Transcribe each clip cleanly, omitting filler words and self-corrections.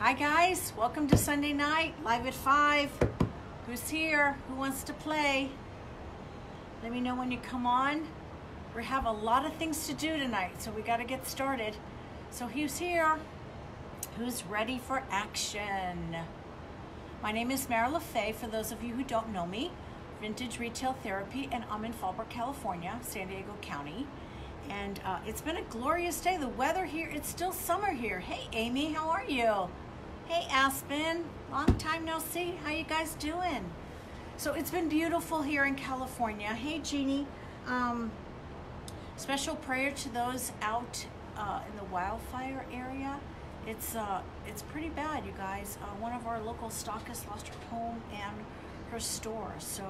Hi guys, welcome to Sunday night, live at 5. Who's here? Who wants to play? Let me know when you come on. We have a lot of things to do tonight, so we got to get started. So who's here? Who's ready for action? My name is Mara LaFay, for those of you who don't know me. Vintage Retail Therapy, and I'm in Fallbrook, California, San Diego County. And it's been a glorious day. The weather here, it's still summer here. Hey Amy, how are you? Hey Aspen, long time no see. How you guys doing? So it's been beautiful here in California. Hey Jeannie, special prayer to those out in the wildfire area. It's pretty bad, you guys. One of our local stockists lost her home and her store. So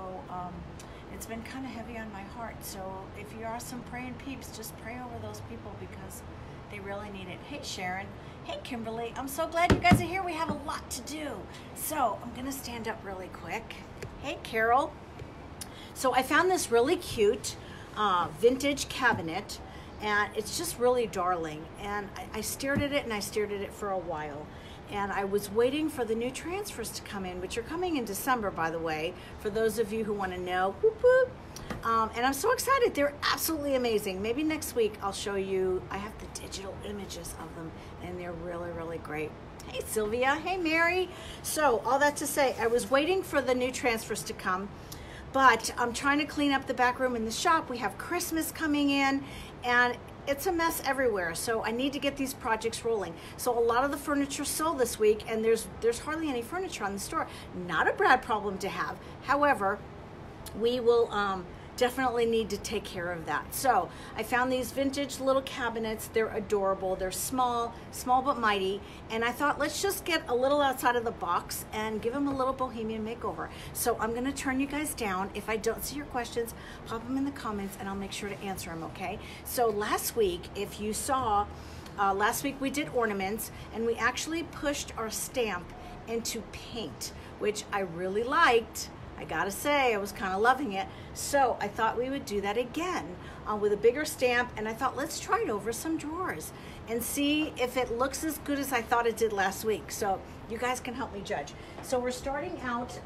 it's been kind of heavy on my heart. So if you are some praying peeps, just pray over those people because they really need it. Hey Sharon. Hey Kimberly. I'm so glad you guys are here. We have a lot to do. So I'm going to stand up really quick. Hey Carol. So I found this really cute vintage cabinet, and it's just really darling. And I stared at it and I stared at it for a while. And I was waiting for the new transfers to come in, which are coming in December, by the way, for those of you who want to know. Whoop, whoop. And I'm so excited. They're absolutely amazing. Maybe next week I'll show you. I have the digital images of them, and they're really, really great. Hey, Sylvia. Hey, Mary. So all that to say, I was waiting for the new transfers to come, but I'm trying to clean up the back room in the shop. We have Christmas coming in, and it's a mess everywhere, so I need to get these projects rolling. So a lot of the furniture sold this week, and there's hardly any furniture on the store. Not a bad problem to have. However, we will definitely need to take care of that. So I found these vintage little cabinets. They're adorable. They're small but mighty. And I thought, let's just get a little outside of the box and give them a little bohemian makeover. So I'm going to turn you guys down. If I don't see your questions, pop them in the comments and I'll make sure to answer them, okay? So last week, if you saw, last week we did ornaments, and we actually pushed our stamp into paint, which I really liked. I gotta say, I was kind of loving it. So I thought we would do that again with a bigger stamp, and I thought, let's try it over some drawers and see if it looks as good as I thought it did last week. So you guys can help me judge. So we're starting out,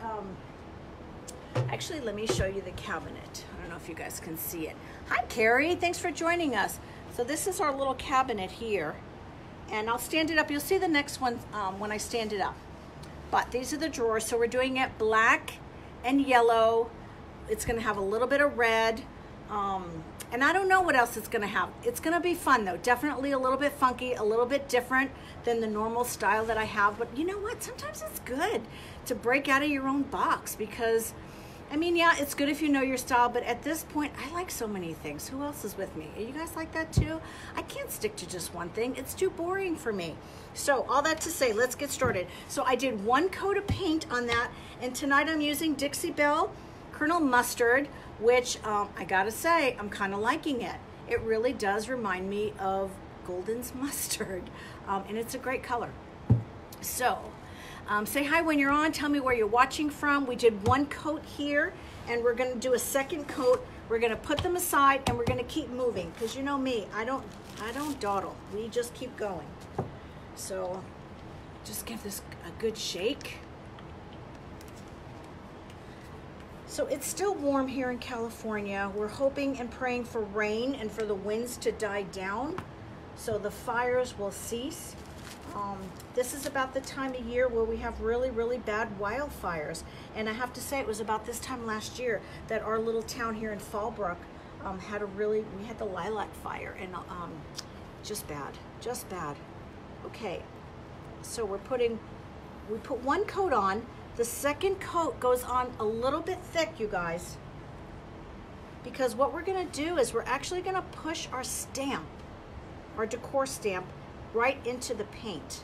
actually, let me show you the cabinet. I don't know if you guys can see it. Hi, Carrie, thanks for joining us. So this is our little cabinet here, and I'll stand it up. You'll see the next one when I stand it up. But these are the drawers. So we're doing it black and yellow. It's gonna have a little bit of red, and I don't know what else it's gonna have. It's gonna be fun though, definitely a little bit funky, a little bit different than the normal style that I have. But you know what, sometimes it's good to break out of your own box, because I mean, yeah, it's good if you know your style, but at this point I like so many things. Who else is with me? Are you guys like that too? I can't stick to just one thing. It's too boring for me. So all that to say, let's get started. So I did one coat of paint on that, and tonight I'm using Dixie Belle Colonel Mustard, which I gotta say, I'm kind of liking it. It really does remind me of Golden's Mustard, and it's a great color. So say hi when you're on. Tell me where you're watching from. We did one coat here, and we're gonna do a second coat. We're gonna put them aside, and we're gonna keep moving, because you know me, I don't dawdle. We just keep going. So just give this a good shake. So it's still warm here in California. We're hoping and praying for rain and for the winds to die down so the fires will cease. This is about the time of year where we have really, really bad wildfires. And I have to say, it was about this time last year that our little town here in Fallbrook we had the lilac fire, and just bad. Okay, so we put one coat on. The second coat goes on a little bit thick, you guys, because what we're gonna do is we're actually gonna push our stamp, our decor stamp, right into the paint.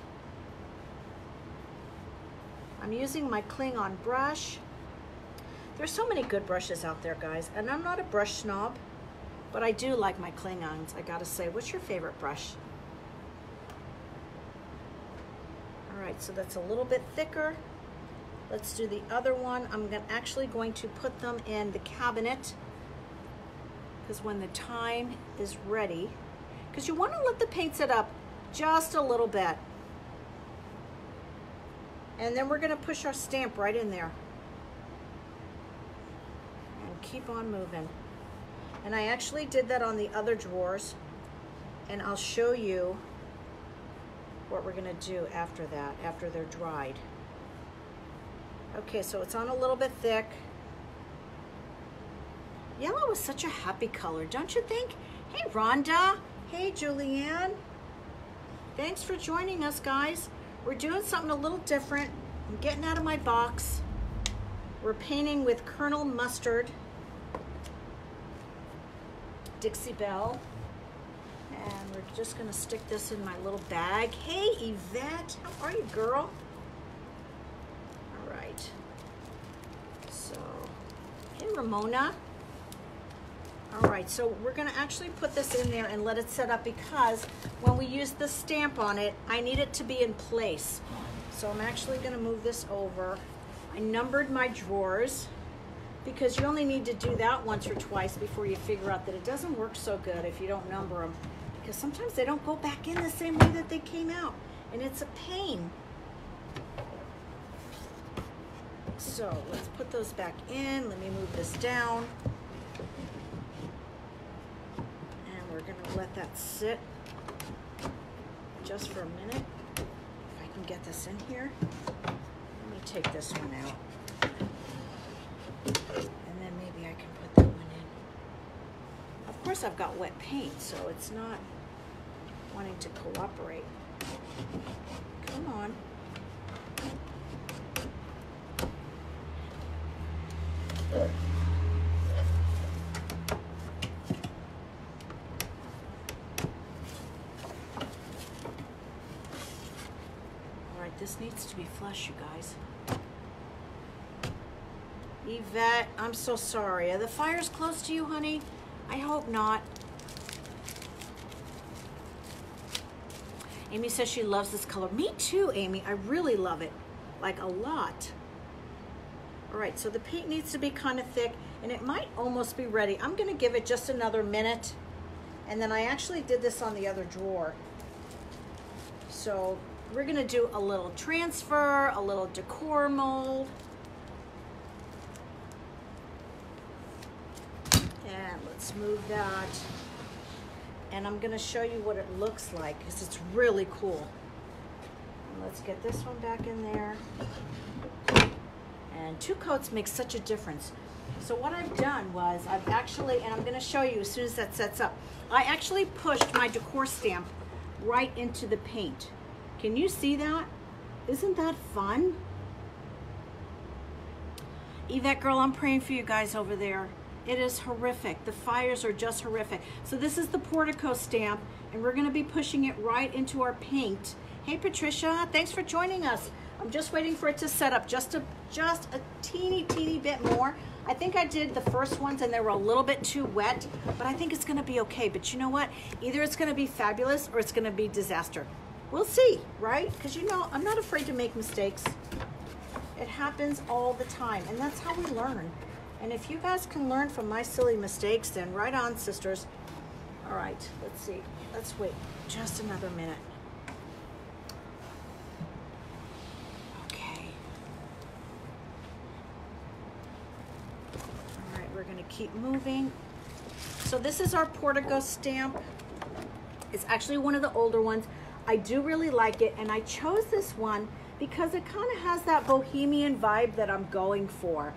I'm using my Kling-On brush. There's so many good brushes out there, guys, and I'm not a brush snob, but I do like my Kling-Ons, I gotta say. What's your favorite brush? All right, so that's a little bit thicker. Let's do the other one. I'm actually going to put them in the cabinet, because when the time is ready, because you want to let the paint set up just a little bit. And then we're gonna push our stamp right in there. And keep on moving. And I actually did that on the other drawers, and I'll show you what we're gonna do after that, after they're dried. Okay, so it's on a little bit thick. Yellow is such a happy color, don't you think? Hey, Rhonda. Hey, Julianne. Thanks for joining us, guys. We're doing something a little different. I'm getting out of my box. We're painting with Colonel Mustard, Dixie Belle. And we're just gonna stick this in my little bag. Hey, Yvette, how are you, girl? All right. So, hey, Ramona. All right, so we're gonna actually put this in there and let it set up, because when we use the stamp on it, I need it to be in place. So I'm actually gonna move this over. I numbered my drawers, because you only need to do that once or twice before you figure out that it doesn't work so good if you don't number them, because sometimes they don't go back in the same way that they came out, and it's a pain. So let's put those back in. Let me move this down. And we're gonna let that sit just for a minute. If I can get this in here. Let me take this one out. And then maybe I can put that one in. Of course I've got wet paint, so it's not wanting to cooperate. Come on. Alright, this needs to be flush, you guys. Yvette, I'm so sorry. Are the fires close to you, honey? I hope not. Amy says she loves this color. Me too, Amy. I really love it. Like a lot. All right, so the paint needs to be kind of thick, and it might almost be ready. I'm gonna give it just another minute. And then I actually did this on the other drawer. So we're gonna do a little transfer, a little decor mold. And let's move that. And I'm gonna show you what it looks like, because it's really cool. And let's get this one back in there. And 2 coats makes such a difference. So what I've done was, I've actually, and I'm gonna show you as soon as that sets up, I actually pushed my decor stamp right into the paint. Can you see that? Isn't that fun? Yvette girl, I'm praying for you guys over there. It is horrific. The fires are just horrific. So this is the Portico stamp, and we're gonna be pushing it right into our paint. Hey Patricia, thanks for joining us. I'm just waiting for it to set up just a teeny bit more. I think I did the first ones and they were a little bit too wet, but I think it's gonna be okay. But you know what? Either it's gonna be fabulous or it's gonna be disaster. We'll see, right? Because you know, I'm not afraid to make mistakes. It happens all the time, and that's how we learn. And if you guys can learn from my silly mistakes, then right on, sisters. All right, let's see. Let's wait just another minute. Okay. All right, we're gonna keep moving. So this is our Portico stamp. It's actually one of the older ones. I do really like it, and I chose this one because it kind of has that Bohemian vibe that I'm going for.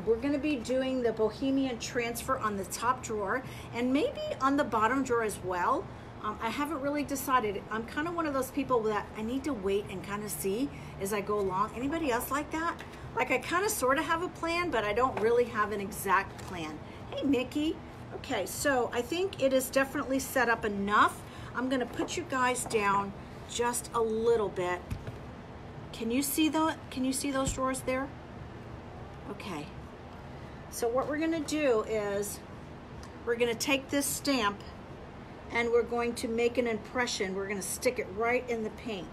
We're going to be doing the Bohemian transfer on the top drawer and maybe on the bottom drawer as well. I haven't really decided. I'm kind of one of those people that I need to wait and kind of see as I go along. Anybody else like that? Like I kind of sort of have a plan, but I don't really have an exact plan. Hey, Nikki. Okay, so I think it is definitely set up enough. I'm going to put you guys down just a little bit. Can you see those drawers there? Okay, so what we're gonna do is we're gonna take this stamp and we're going to make an impression. We're gonna stick it right in the paint.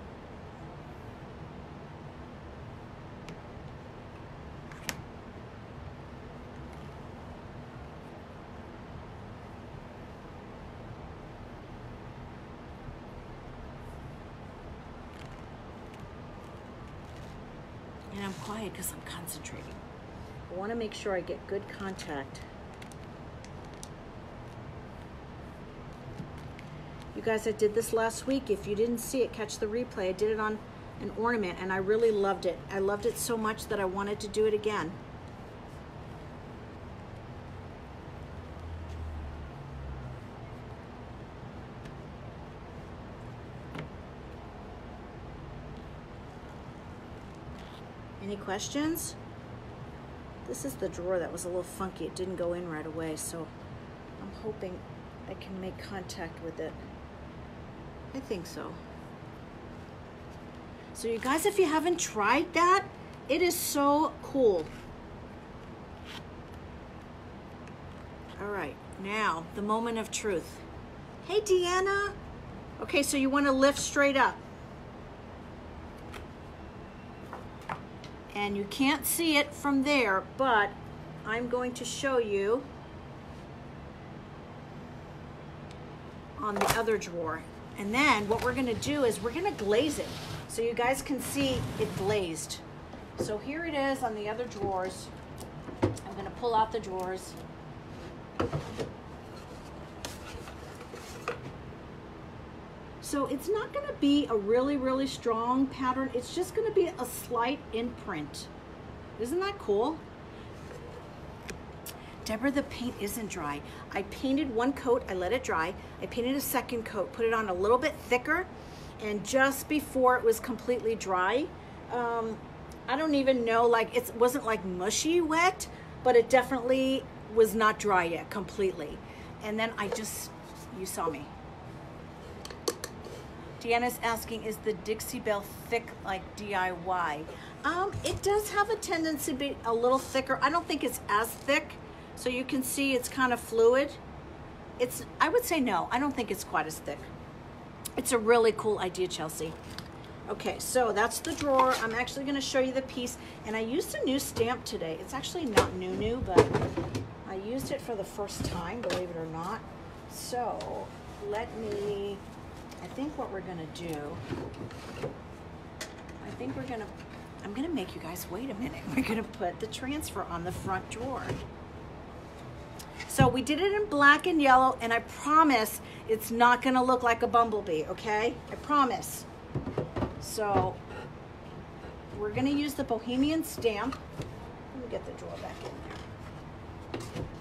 I'm quiet because I'm concentrating. I want to make sure I get good contact. You guys, I did this last week. If you didn't see it, catch the replay. I did it on an ornament and I really loved it. I loved it so much that I wanted to do it again. Any questions? This is the drawer that was a little funky. It didn't go in right away, so I'm hoping I can make contact with it. I think so. So you guys, if you haven't tried that, it is so cool. All right, now the moment of truth. Hey, Deanna. Okay, so you want to lift straight up. And you can't see it from there, but I'm going to show you on the other drawer. And then what we're gonna do is we're gonna glaze it so you guys can see it glazed. So here it is on the other drawers. I'm gonna pull out the drawers. So it's not gonna be a really, really strong pattern. It's just gonna be a slight imprint. Isn't that cool? Deborah, the paint isn't dry. I painted one coat, I let it dry. I painted a second coat, put it on a little bit thicker, and just before it was completely dry, I don't even know, like it wasn't like mushy wet, but it definitely was not dry yet completely. And then you saw me. Deanna's asking, is the Dixie Belle thick like DIY? It does have a tendency to be a little thicker. I don't think it's as thick. So you can see it's kind of fluid. I would say no, I don't think it's quite as thick. It's a really cool idea, Chelsea. Okay, so that's the drawer. I'm actually gonna show you the piece. And I used a new stamp today. It's actually not new, but I used it for the first time, believe it or not. So I think what we're gonna do, I'm gonna make you guys wait a minute. We're gonna put the transfer on the front drawer. So we did it in black and yellow, and I promise it's not gonna look like a bumblebee, okay? I promise. So we're gonna use the Bohemian stamp. Let me get the drawer back in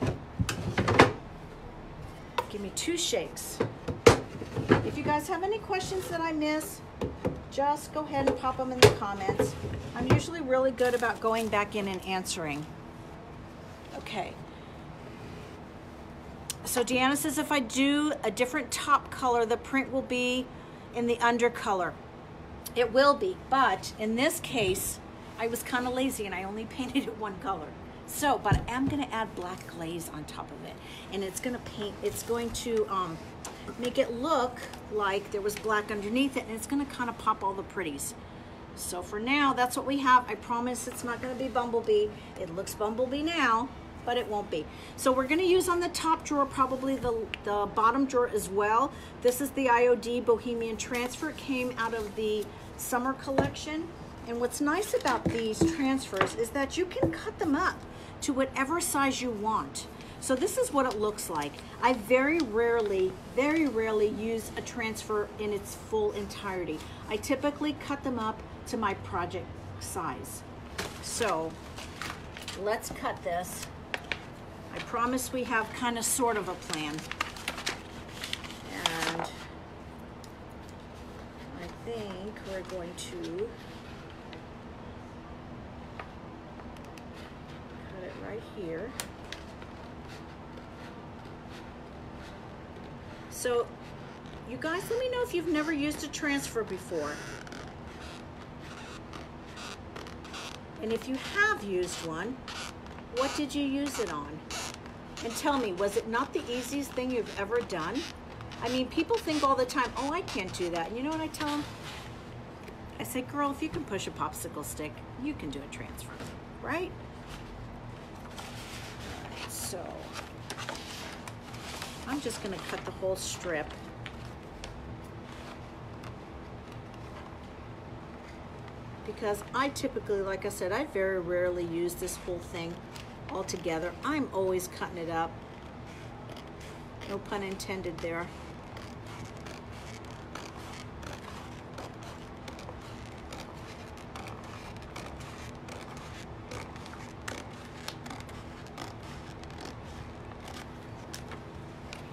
there. Give me 2 shakes. If you guys have any questions that I miss, just go ahead and pop them in the comments. I'm usually really good about going back in and answering. Okay. So Deanna says if I do a different top color, the print will be in the under color. It will be, but in this case, I was kind of lazy and I only painted it one color. So, but I am gonna add black glaze on top of it. And it's going to make it look like there was black underneath it, and it's gonna kind of pop all the pretties. So for now, that's what we have. I promise it's not gonna be bumblebee. It looks bumblebee now, but it won't be. So we're gonna use on the top drawer, probably the bottom drawer as well. This is the IOD Bohemian Transfer. It came out of the summer collection. And what's nice about these transfers is that you can cut them up to whatever size you want. So this is what it looks like. I very rarely use a transfer in its full entirety. I typically cut them up to my project size. So let's cut this. I promise we have kind of sort of a plan. And I think we're going to cut it right here. So you guys, let me know if you've never used a transfer before. And if you have used one, what did you use it on? And tell me, was it not the easiest thing you've ever done? I mean, people think all the time, oh, I can't do that. And you know what I tell them? I say, girl, if you can push a popsicle stick, you can do a transfer, right? All right, so I'm just gonna cut the whole strip. because I typically, like I said, I very rarely use this whole thing all together. I'm always cutting it up. No pun intended there.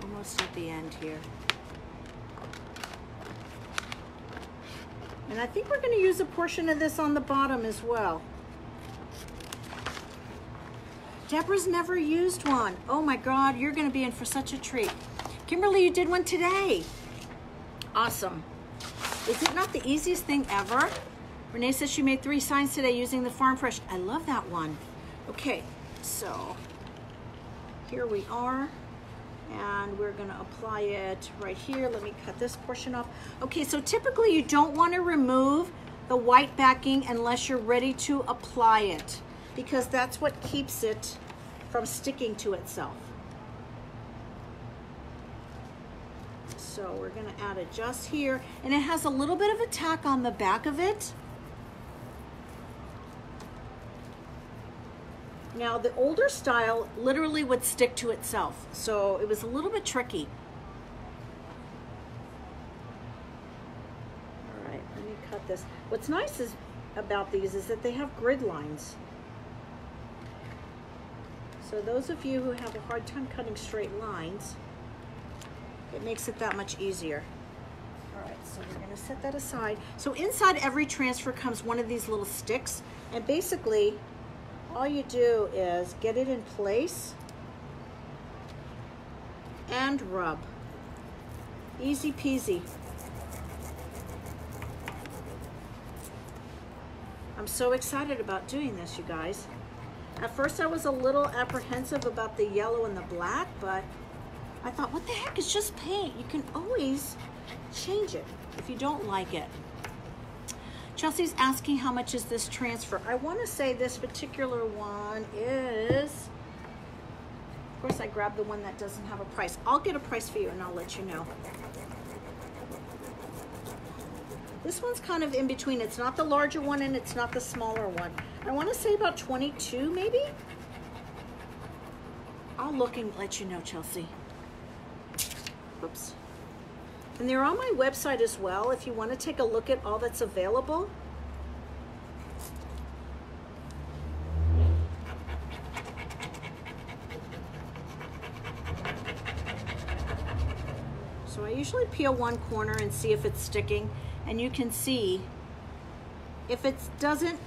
Almost at the end here. And I think we're going to use a portion of this on the bottom as well. Deborah's never used one. Oh my God, you're going to be in for such a treat. Kimberly, you did one today. Awesome. Is it not the easiest thing ever? Renee says she made 3 signs today using the Farm Fresh. I love that one. Okay, so here we are. And we're gonna apply it right here. Let me cut this portion off. Okay, so typically you don't wanna remove the white backing unless you're ready to apply it, because that's what keeps it from sticking to itself. So we're gonna add it just here, and it has a little bit of a tack on the back of it. Now, the older style literally would stick to itself, so it was a little bit tricky. All right, let me cut this. What's nice about these is that they have grid lines. So those of you who have a hard time cutting straight lines, it makes it that much easier. All right, so we're gonna set that aside. So inside every transfer comes one of these little sticks, and basically, all you do is get it in place and rub. Easy peasy. I'm so excited about doing this, you guys. At first I was a little apprehensive about the yellow and the black, but I thought, what the heck, it's just paint. You can always change it if you don't like it. Chelsea's asking how much is this transfer. I want to say this particular one is, of course I grabbed the one that doesn't have a price. I'll get a price for you and I'll let you know. This one's kind of in between. It's not the larger one and it's not the smaller one. I want to say about 22 maybe. I'll look and let you know, Chelsea. Oops. And they're on my website as well if you want to take a look at all that's available. So I usually peel one corner and see if it's sticking, and you can see if it doesn't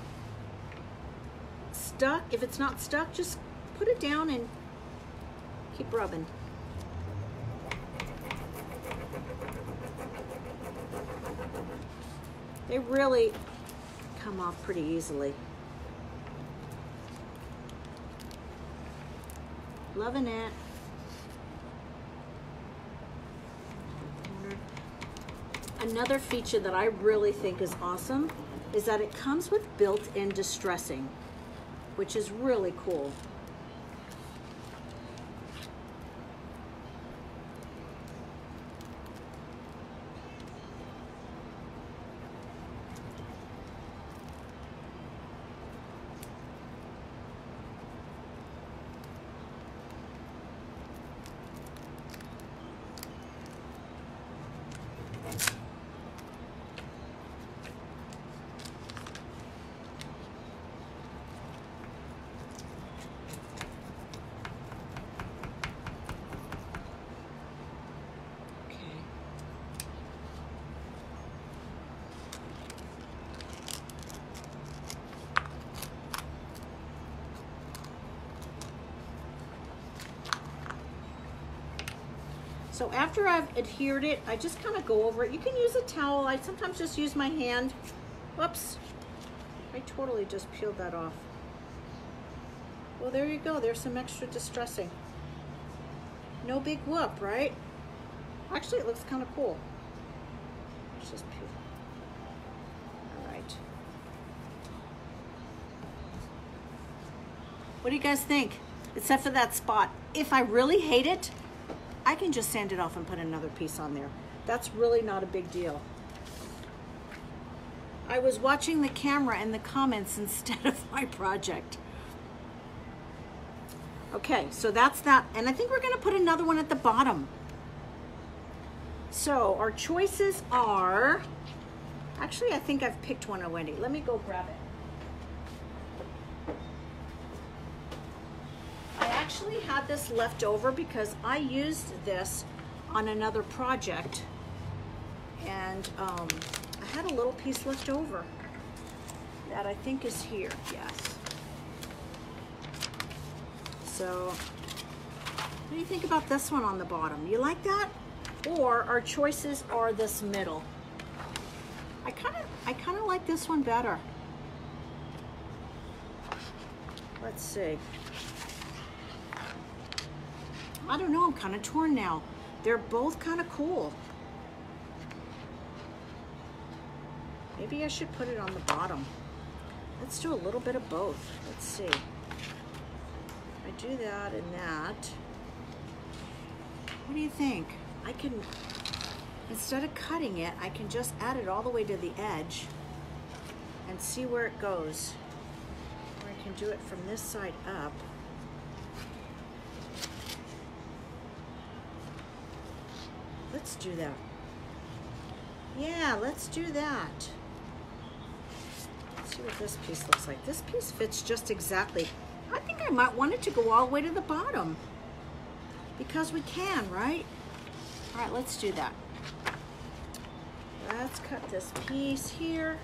stuck, if it's not stuck, just put it down and keep rubbing. They really come off pretty easily. Loving it. Another feature that I really think is awesome is that it comes with built-in distressing, which is really cool. So after I've adhered it, I just kind of go over it. You can use a towel. I sometimes just use my hand. Whoops. I totally just peeled that off. Well, there you go. There's some extra distressing. No big whoop, right? Actually, it looks kind of cool. Let's just peel. All right. What do you guys think? Except for that spot. If I really hate it, I can just sand it off and put another piece on there. That's really not a big deal. I was watching the camera and the comments instead of my project. Okay, so that's that. And I think we're gonna put another one at the bottom. So our choices are, actually I think I've picked one already. Let me go grab it. I actually had this left over because I used this on another project, and I had a little piece left over that I think is here, yes. So, what do you think about this one on the bottom? You like that? Or our choices are this middle. I kind of like this one better. Let's see. I don't know, I'm kind of torn now. They're both kind of cool. Maybe I should put it on the bottom. Let's do a little bit of both. Let's see. I do that and that. What do you think? I can, instead of cutting it, I can just add it all the way to the edge and see where it goes. Or I can do it from this side up. Let's do that. Yeah, let's do that. Let's see what this piece looks like. This piece fits just exactly. I think I might want it to go all the way to the bottom because we can, right? All right, let's do that. Let's cut this piece here.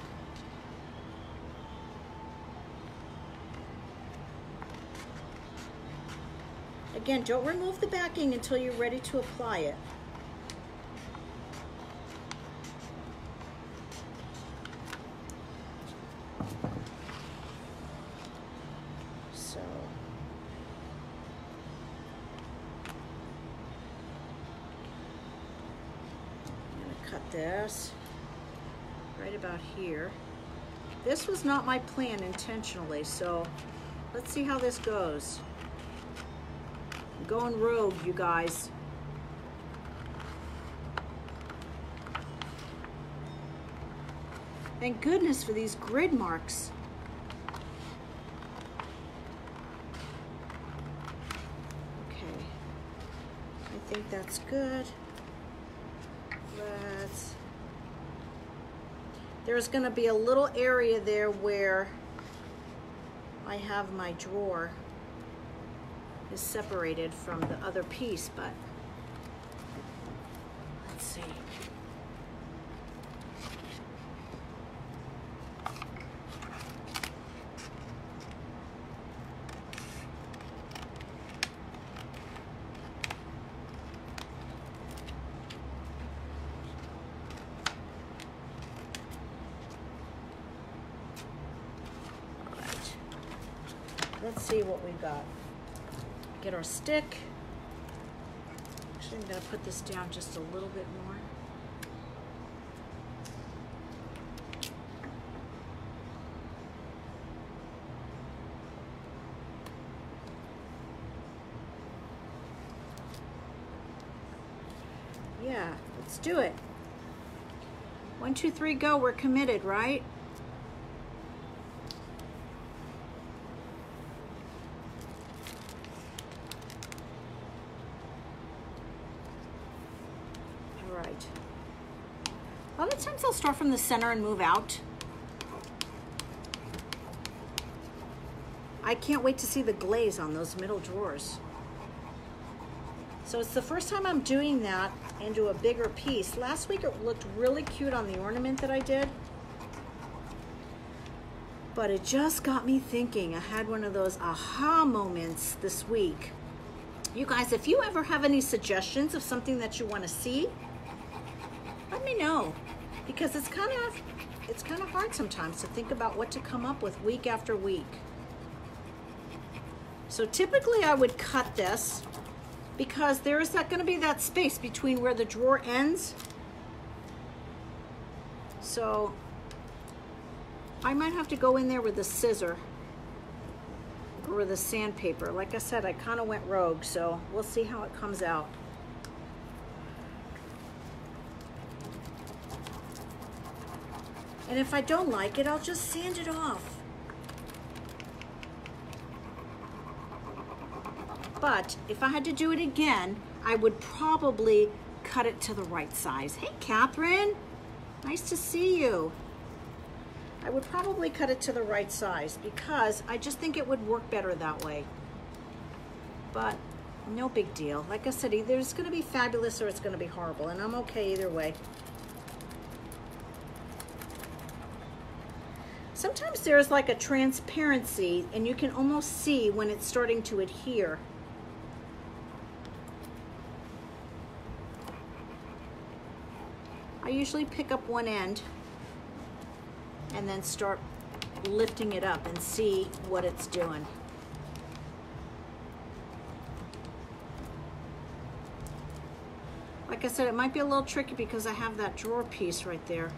Again, don't remove the backing until you're ready to apply it. This right about here. This was not my plan intentionally, so let's see how this goes. I'm going rogue, you guys. Thank goodness for these grid marks. Okay, I think that's good. There's going to be a little area there where I have my drawer is separated from the other piece, but let's see. Let's see what we've got. Get our stick. Actually, I'm going to put this down just a little bit more. Yeah, let's do it. 1, 2, 3, go. We're committed, right? A lot of times I'll start from the center and move out. I can't wait to see the glaze on those middle drawers. So it's the first time I'm doing that into a bigger piece. Last week it looked really cute on the ornament that I did. But it just got me thinking. I had one of those aha moments this week. You guys, if you ever have any suggestions of something that you want to see, let me know, because it's kind of hard sometimes to think about what to come up with week after week. So typically I would cut this because there is going to be that space between where the drawer ends. So I might have to go in there with a scissor or with a sandpaper. Like I said, I kind of went rogue, so we'll see how it comes out. And if I don't like it, I'll just sand it off. But if I had to do it again, I would probably cut it to the right size. Hey, Catherine, nice to see you. I would probably cut it to the right size because I just think it would work better that way. But no big deal. Like I said, either it's gonna be fabulous or it's gonna be horrible, and I'm okay either way. Sometimes there's like a transparency and you can almost see when it's starting to adhere. I usually pick up one end and then start lifting it up and see what it's doing. Like I said, it might be a little tricky because I have that drawer piece right there.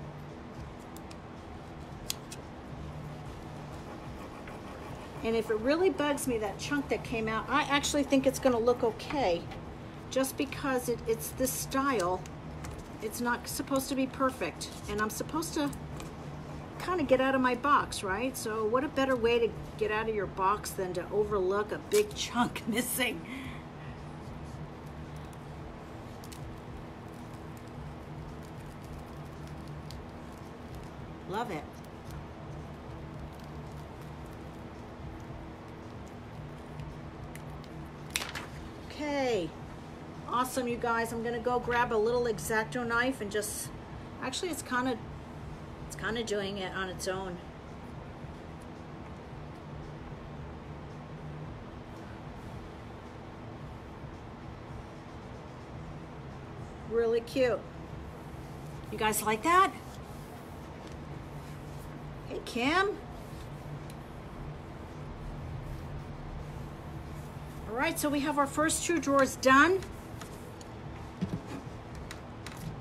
And if it really bugs me, that chunk that came out, I actually think it's gonna look okay. Just because it's this style, it's not supposed to be perfect. And I'm supposed to kind of get out of my box, right? So what a better way to get out of your box than to overlook a big chunk missing. Love it. Okay, awesome, you guys. I'm gonna go grab a little X-Acto knife and just, actually it's kind of doing it on its own. Really cute. You guys like that? Hey, Kim. All right, so we have our first two drawers done.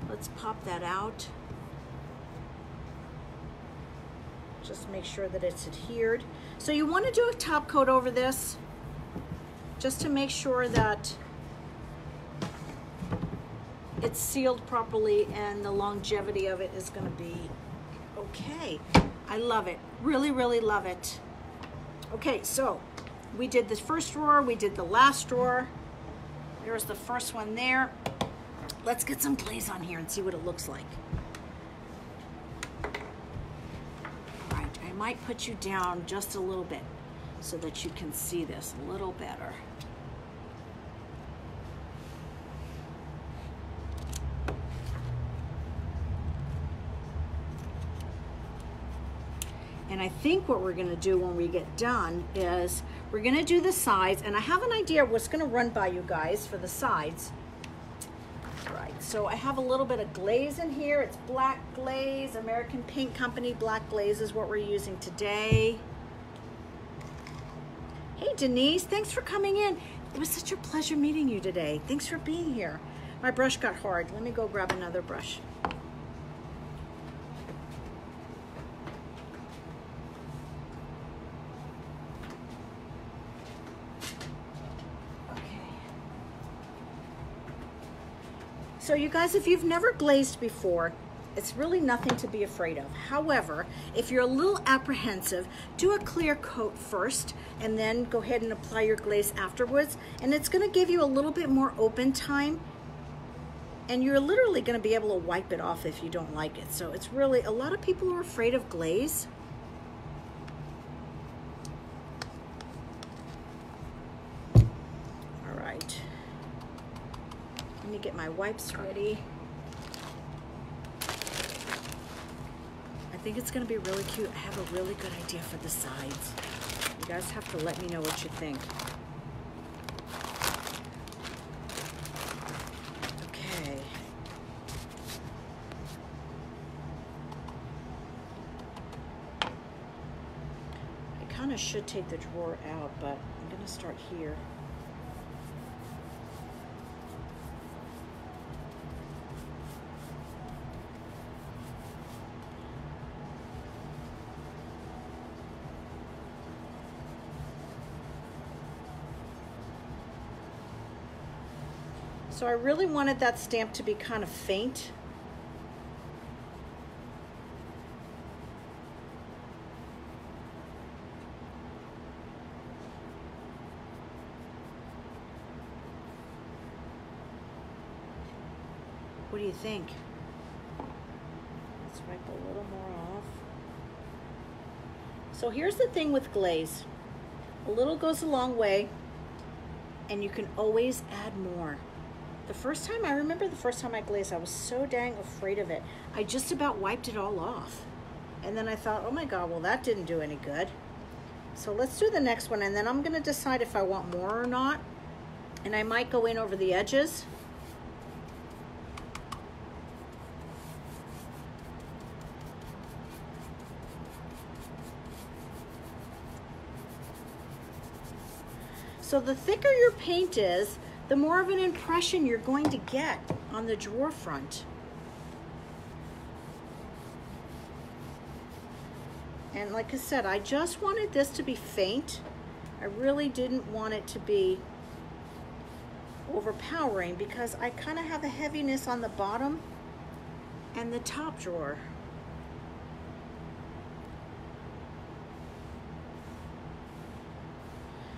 Let's pop that out. Just make sure that it's adhered. So you want to do a top coat over this just to make sure that it's sealed properly and the longevity of it is going to be okay. I love it. Really, really love it. Okay, so we did the first drawer, we did the last drawer. There's the first one there. Let's get some glaze on here and see what it looks like. All right, I might put you down just a little bit so that you can see this a little better. And I think what we're gonna do when we get done is we're gonna do the sides, and I have an idea of what's gonna run by you guys for the sides. All right, so I have a little bit of glaze in here. It's black glaze, American Paint Company black glaze is what we're using today. Hey Denise, thanks for coming in. It was such a pleasure meeting you today. Thanks for being here. My brush got hard. Let me go grab another brush. So you guys, if you've never glazed before, it's really nothing to be afraid of. However, if you're a little apprehensive, do a clear coat first and then go ahead and apply your glaze afterwards. And it's gonna give you a little bit more open time, and you're literally gonna be able to wipe it off if you don't like it. So it's really, a lot of people are afraid of glaze. All right. Let me get my wipes ready. I think it's gonna be really cute. I have a really good idea for the sides. You guys have to let me know what you think. Okay. I kind of should take the drawer out, but I'm gonna start here. So I really wanted that stamp to be kind of faint. What do you think? Let's wipe a little more off. So here's the thing with glaze. A little goes a long way, and you can always add more. I remember the first time I glazed, I was so dang afraid of it. I just about wiped it all off. And then I thought, oh my God, well that didn't do any good. So let's do the next one, and then I'm gonna decide if I want more or not. And I might go in over the edges. So the thicker your paint is, the more of an impression you're going to get on the drawer front. And like I said, I just wanted this to be faint. I really didn't want it to be overpowering because I kind of have a heaviness on the bottom and the top drawer.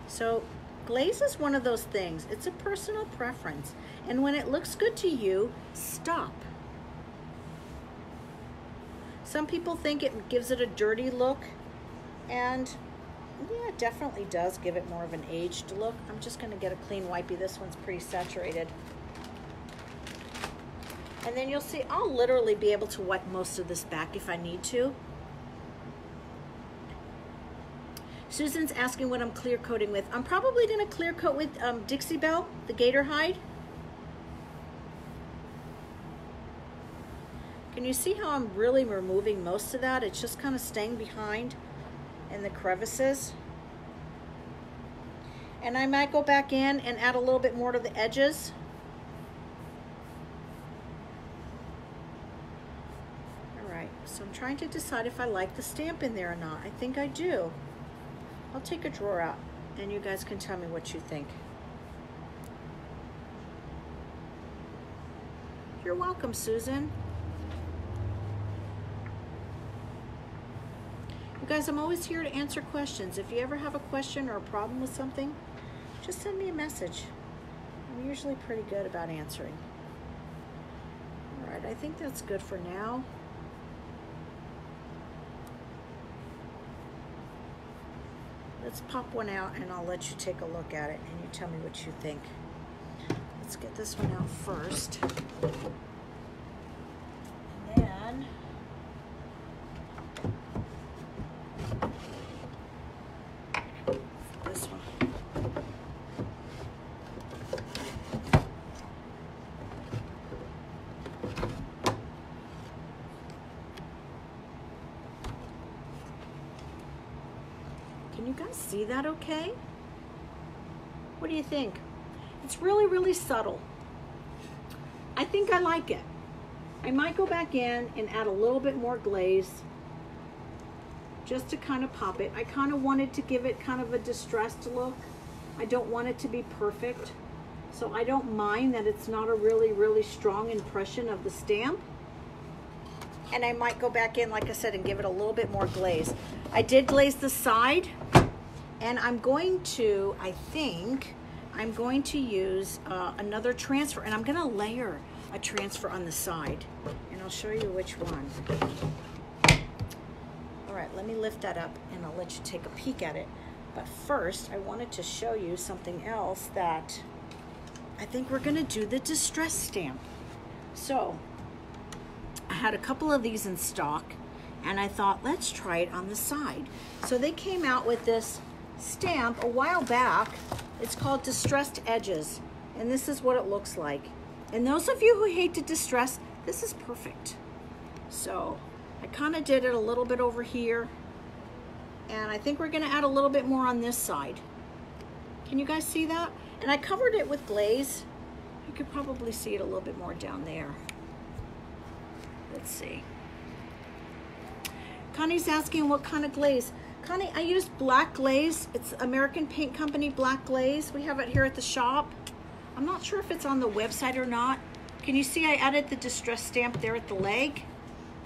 So glaze is one of those things. It's a personal preference. And when it looks good to you, stop. Some people think it gives it a dirty look, and yeah, it definitely does give it more of an aged look. I'm just gonna get a clean wipey. This one's pretty saturated. And then you'll see, I'll literally be able to wipe most of this back if I need to. Susan's asking what I'm clear coating with. I'm probably gonna clear coat with Dixie Belle, the gator hide. Can you see how I'm really removing most of that? It's just kind of staying behind in the crevices. And I might go back in and add a little bit more to the edges. All right, so I'm trying to decide if I like the stamp in there or not. I think I do. I'll take a drawer out and you guys can tell me what you think. You're welcome, Susan. You guys, I'm always here to answer questions. If you ever have a question or a problem with something, just send me a message. I'm usually pretty good about answering. All right, I think that's good for now. Let's pop one out and I'll let you take a look at it and you tell me what you think. Let's get this one out first. And then this one. Can you guys see that okay? What do you think? It's really, really subtle. I think I like it. I might go back in and add a little bit more glaze just to kind of pop it. I kind of wanted to give it kind of a distressed look. I don't want it to be perfect. So I don't mind that it's not a really, really strong impression of the stamp. And I might go back in, like I said, and give it a little bit more glaze. I did glaze the side, and I'm going to, I think, I'm going to use another transfer, and I'm gonna layer a transfer on the side, and I'll show you which one. All right, let me lift that up, and I'll let you take a peek at it. But first, I wanted to show you something else that I think we're gonna do the distress stamp. So, I had a couple of these in stock, and I thought, let's try it on the side. So they came out with this stamp a while back. It's called Distressed Edges, and this is what it looks like. And those of you who hate to distress, this is perfect. So I kind of did it a little bit over here, and I think we're gonna add a little bit more on this side. Can you guys see that? And I covered it with glaze. You could probably see it a little bit more down there. Let's see. Connie's asking what kind of glaze. Connie, I used black glaze. It's American Paint Company black glaze. We have it here at the shop. I'm not sure if it's on the website or not. Can you see I added the distress stamp there at the leg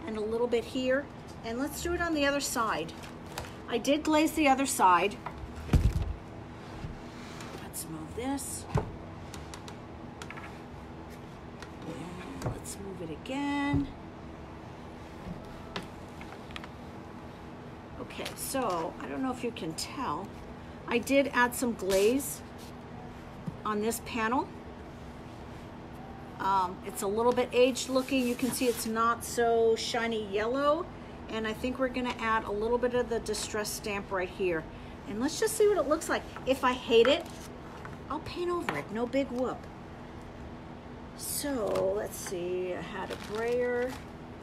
and a little bit here? And let's do it on the other side. I did glaze the other side. Let's move this. And let's move it again. Okay, so I don't know if you can tell. I did add some glaze on this panel. It's a little bit aged looking. You can see it's not so shiny yellow. And I think we're gonna add a little bit of the distress stamp right here. And let's just see what it looks like. If I hate it, I'll paint over it, no big whoop. So let's see, I had a brayer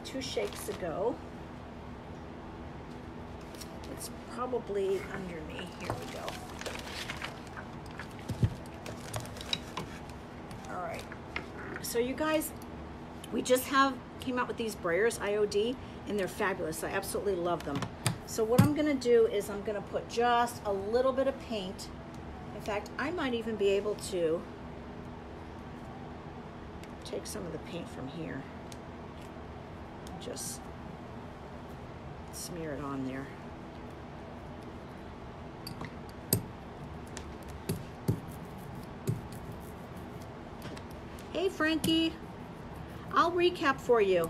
2 shakes ago. It's probably under me, here we go. All right, so you guys, we just came out with these brayers, IOD, and they're fabulous. I absolutely love them. So what I'm gonna do is I'm gonna put just a little bit of paint. In fact, I might even be able to take some of the paint from here. Just smear it on there. Hey Frankie, I'll recap for you.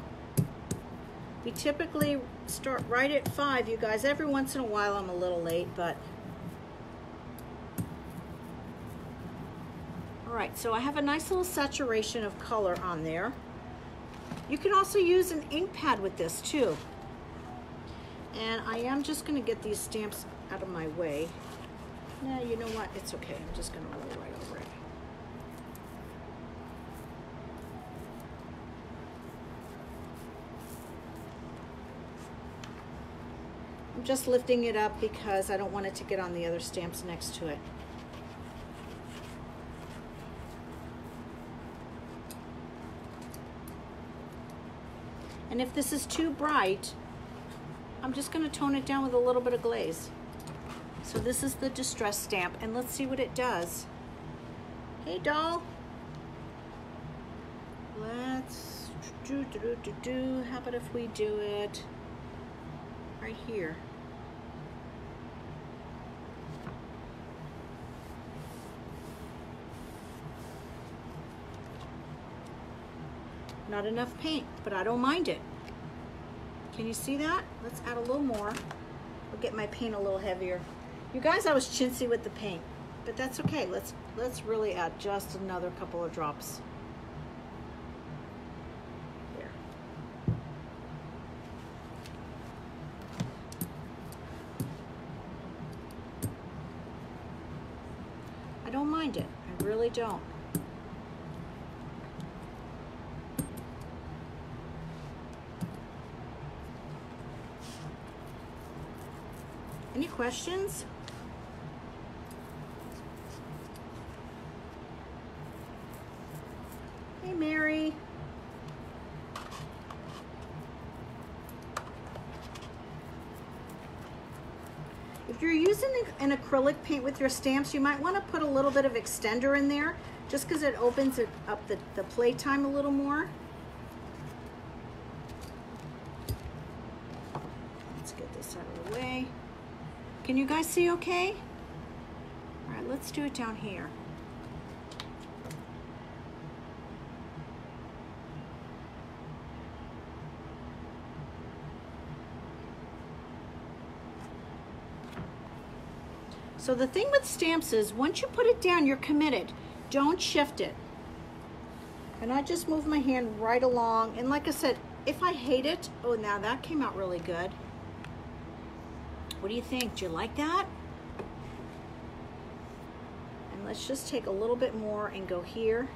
We typically start right at 5, you guys. Every once in a while I'm a little late, but. All right, so I have a nice little saturation of color on there. You can also use an ink pad with this too. And I am just gonna get these stamps out of my way. Nah, you know what, it's okay. I'm just gonna roll right over it. I'm just lifting it up because I don't want it to get on the other stamps next to it. And if this is too bright, I'm just going to tone it down with a little bit of glaze. So this is the distress stamp, and let's see what it does. Hey doll. Let's how about if we do it right here? Not enough paint, but I don't mind it. Can you see that? Let's add a little more. I'll get my paint a little heavier. You guys, I was chintzy with the paint, but that's okay. Let's really add just another couple of drops. There. I don't mind it. I really don't. Any questions? Hey, Mary. If you're using an acrylic paint with your stamps, you might want to put a little bit of extender in there just because it opens it up the playtime a little more. Let's get this out of the way. Can you guys see okay? All right, let's do it down here. So the thing with stamps is once you put it down, you're committed. Don't shift it. And I just move my hand right along. And like I said, if I hate it, oh, now that came out really good. What do you think? Do you like that? And let's just take a little bit more and go here.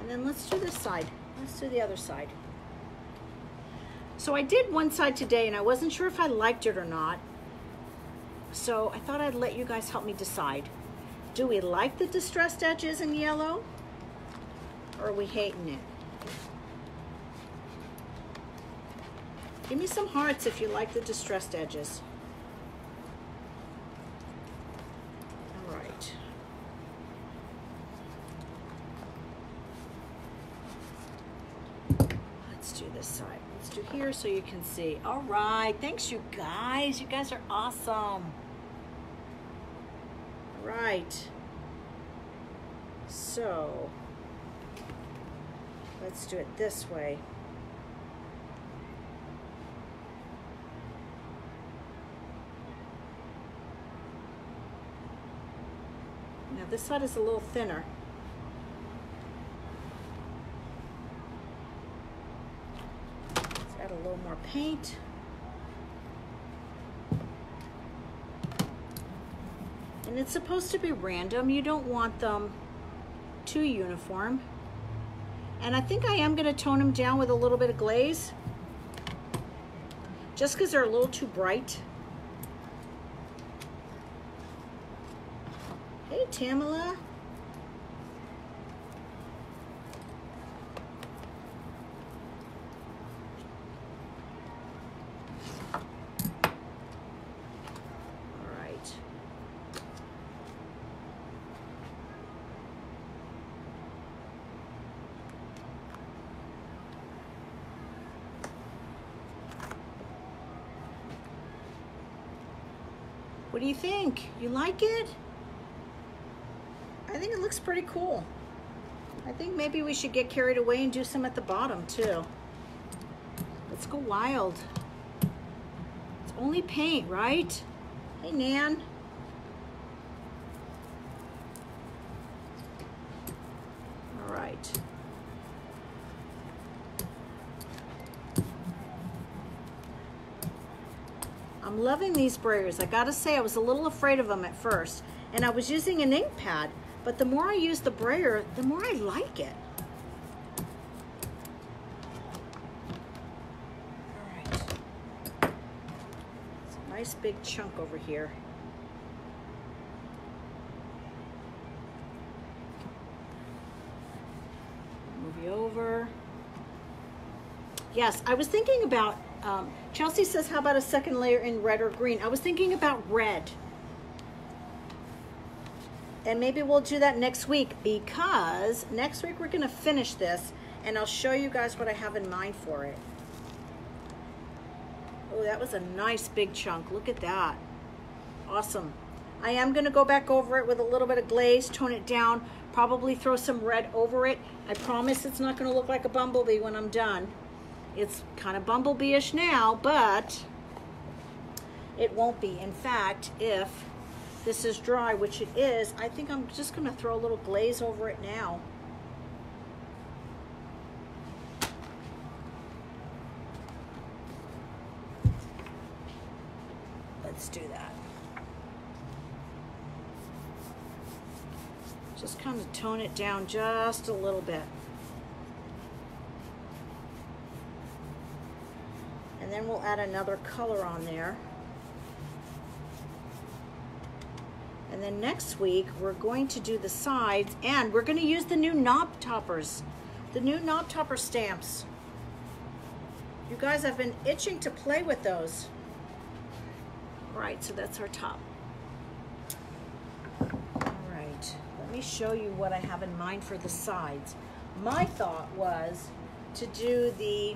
And then let's do this side. Let's do the other side. So I did one side today and I wasn't sure if I liked it or not. So I thought I'd let you guys help me decide. Do we like the distressed edges in yellow? Or are we hating it? Give me some hearts if you like the distressed edges. All right. Let's do this side. Let's do here so you can see. All right, thanks you guys. You guys are awesome. All right. So, let's do it this way. Now this side is a little thinner. Let's add a little more paint. And it's supposed to be random. You don't want them too uniform. And I think I am going to tone them down with a little bit of glaze, just because they're a little too bright. Hey, Tamala. What do you think? You like it? I think it looks pretty cool. I think maybe we should get carried away and do some at the bottom too. Let's go wild. It's only paint, right? Hey, Nan. All right. I'm loving these sprayers. I gotta say, I was a little afraid of them at first, and I was using an ink pad, but the more I use the brayer, the more I like it. All right. It's a nice big chunk over here. Move you over. Yes, I was thinking about, Chelsea says, how about a second layer in red or green? I was thinking about red. And maybe we'll do that next week, because next week we're gonna finish this and I'll show you guys what I have in mind for it. Oh, that was a nice big chunk. Look at that. Awesome. I am gonna go back over it with a little bit of glaze, tone it down, probably throw some red over it. I promise it's not gonna look like a bumblebee when I'm done. It's kind of bumblebee-ish now, but it won't be. In fact, if this is dry, which it is, I think I'm just gonna throw a little glaze over it now. Let's do that. Just kind of tone it down just a little bit. And then we'll add another color on there. And then next week, we're going to do the sides, and we're gonna use the new knob toppers, the new knob topper stamps. You guys have been itching to play with those. All right, so that's our top. All right, let me show you what I have in mind for the sides. My thought was to do the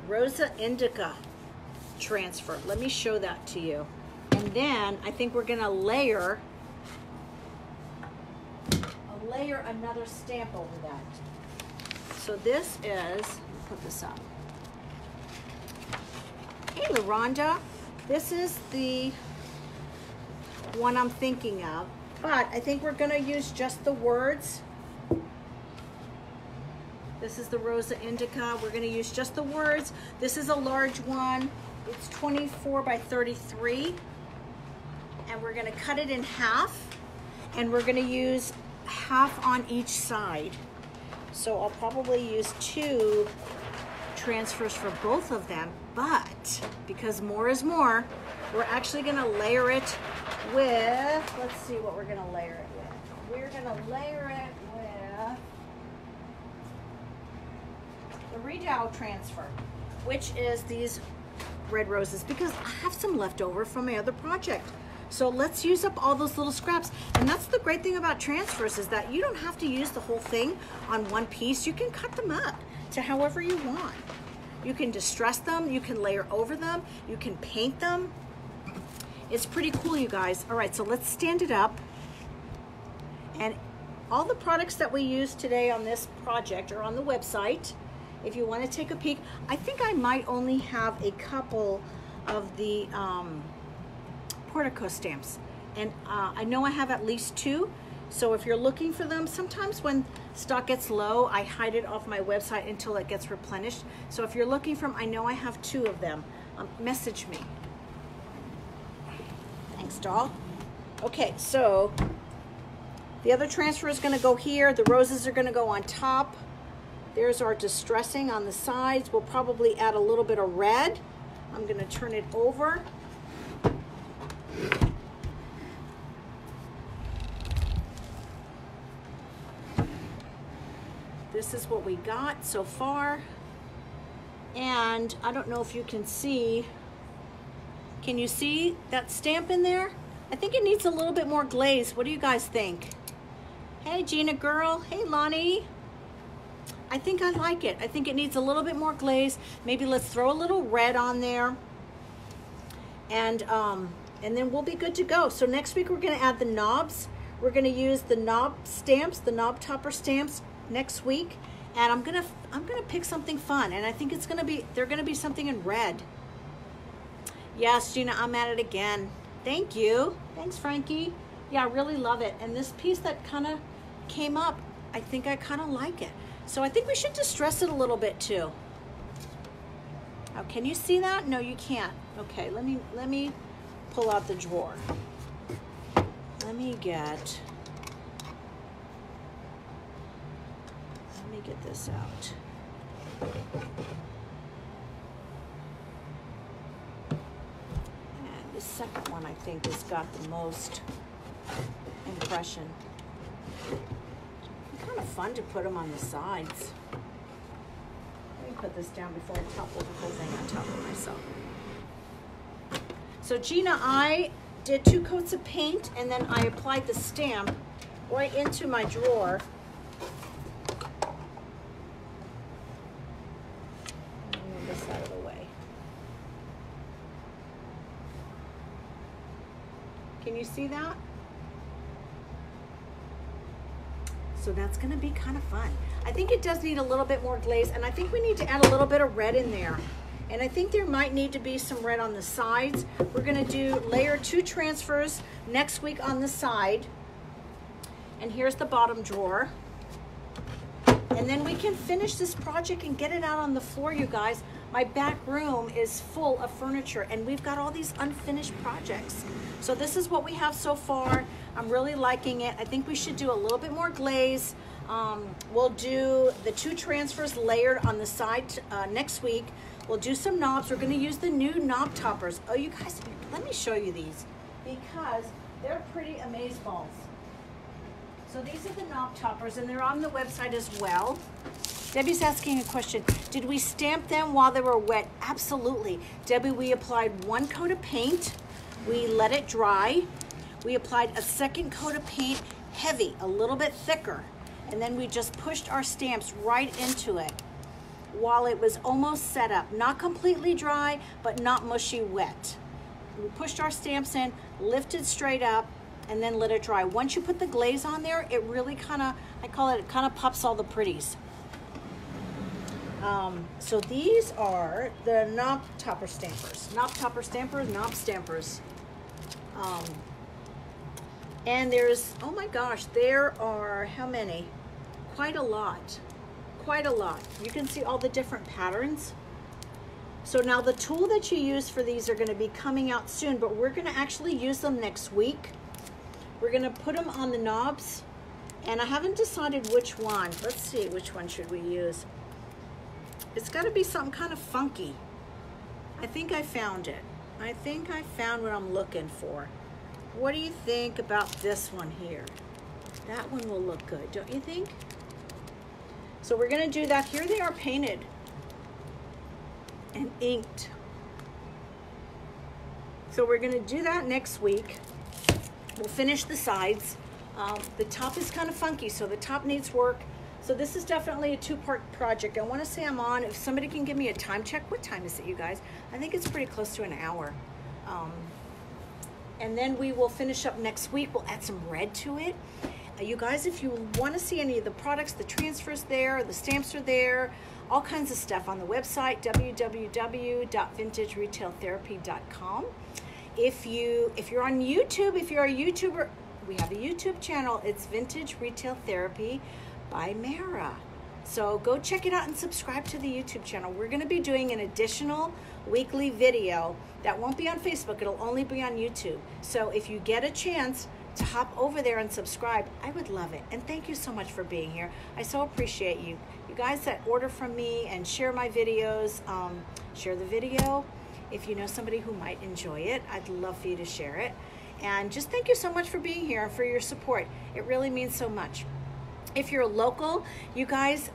Rosa Indica transfer. Let me show that to you. And then I think we're gonna layer another stamp over that. So this is, let me put this up. Hey, LaRonda. This is the one I'm thinking of, but I think we're gonna use just the words. This is the Rosa Indica. We're gonna use just the words. This is a large one. It's 24 by 33. And we're gonna cut it in half. And we're gonna use half on each side. So I'll probably use 2 transfers for both of them. But because more is more, we're actually gonna layer it with, let's see what we're gonna layer it with. We're gonna layer it with the Redowel transfer, which is these red roses, because I have some left over from my other project. So let's use up all those little scraps. And that's the great thing about transfers, is that you don't have to use the whole thing on one piece. You can cut them up to however you want. You can distress them, you can layer over them, you can paint them. It's pretty cool, you guys. All right, so let's stand it up. And all the products that we use today on this project are on the website. If you want to take a peek, I think I might only have a couple of the portico stamps, and I know I have at least 2. So if you're looking for them, sometimes when stock gets low, I hide it off my website until it gets replenished. So if you're looking for them, I know I have 2 of them. Message me. Thanks, doll. Okay, so the other transfer is going to go here. The roses are going to go on top. There's our distressing on the sides. We'll probably add a little bit of red. I'm going to turn it over. This is what we got so far. And I don't know if you can see. Can you see that stamp in there? I think it needs a little bit more glaze. What do you guys think? Hey, Gina girl. Hey, Lonnie. I think I like it. I think it needs a little bit more glaze. Maybe let's throw a little red on there. And then we'll be good to go. So next week we're going to add the knobs. We're going to use the knob stamps, the knob topper stamps next week. And I'm gonna pick something fun, and I think they're gonna be something in red. Yes, Gina, I'm at it again. Thank you. Thanks, Frankie. Yeah, I really love it. And this piece that kind of came up, I think I kind of like it. So I think we should distress it a little bit too. Oh, can you see that? No, you can't. Okay, let me pull out the drawer. Let me get this out. And the second one, I think, has got the most impression. It's kind of fun to put them on the sides. Let me put this down before I topple the whole thing on top of myself. So Gina, I did 2 coats of paint, and then I applied the stamp right into my drawer. Out of the way. Can you see that? So that's going to be kind of fun. I think it does need a little bit more glaze, and I think we need to add a little bit of red in there. And I think there might need to be some red on the sides. We're going to do layer 2 transfers next week on the side. And here's the bottom drawer. And then we can finish this project and get it out on the floor, you guys. My back room is full of furniture, and we've got all these unfinished projects. So this is what we have so far. I'm really liking it. I think we should do a little bit more glaze. We'll do the 2 transfers layered on the side next week. We'll do some knobs. We're going to use the new knob toppers. Oh, you guys, let me show you these because they're pretty amazeballs. So these are the knob toppers, and they're on the website as well. Debbie's asking a question. Did we stamp them while they were wet? Absolutely. Debbie, we applied 1 coat of paint. We let it dry. We applied a 2nd coat of paint, heavy, a little bit thicker. And then we just pushed our stamps right into it while it was almost set up. Not completely dry, but not mushy wet. We pushed our stamps in, lifted straight up, and then let it dry. Once you put the glaze on there, it really kind of, I call it, it kind of pops all the pretties. So these are the knob topper stampers. Knob topper stampers, knob stampers. And there's, oh my gosh, there are how many? Quite a lot. Quite a lot. You can see all the different patterns. So now the tool that you use for these are going to be coming out soon, but we're going to actually use them next week. We're going to put them on the knobs, and I haven't decided which one. Let's see, which one should we use? It's got to be something kind of funky. I think I found it. I think I found what I'm looking for. What do you think about this one here? That one will look good, don't you think? So we're going to do that. Here they are painted and inked. So we're going to do that next week. We'll finish the sides. The top is kind of funky, so the top needs work. So this is definitely a 2-part project. I want to say I'm on. If somebody can give me a time check. What time is it, you guys? I think it's pretty close to an hour. And then we will finish up next week. We'll add some red to it. you guys, if you want to see any of the products, the transfers there, the stamps are there, all kinds of stuff on the website, www.vintageretailtherapy.com. If you're on YouTube, if you're a YouTuber, we have a YouTube channel. It's Vintage Retail Therapy by Mara. So go check it out and subscribe to the YouTube channel. We're going to be doing an additional weekly video that won't be on Facebook. It'll only be on YouTube. So if you get a chance to hop over there and subscribe, I would love it. And thank you so much for being here. I so appreciate you. You guys that order from me and share my videos, share the video. If you know somebody who might enjoy it, I'd love for you to share it. And just thank you so much for being here and for your support. It really means so much. If you're local, you guys,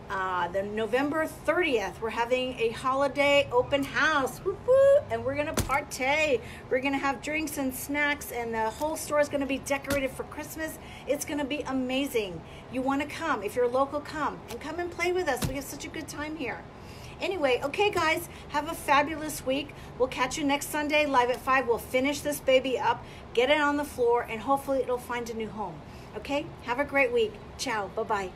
the November 30th, we're having a holiday open house, whoop, whoop, and we're gonna partay. We're gonna have drinks and snacks, and the whole store is gonna be decorated for Christmas. It's gonna be amazing. You wanna come. If you're local, come and play with us. We have such a good time here. Anyway, okay guys, have a fabulous week. We'll catch you next Sunday live at 5. We'll finish this baby up, get it on the floor, and hopefully it'll find a new home. Okay, have a great week. Ciao, bye-bye.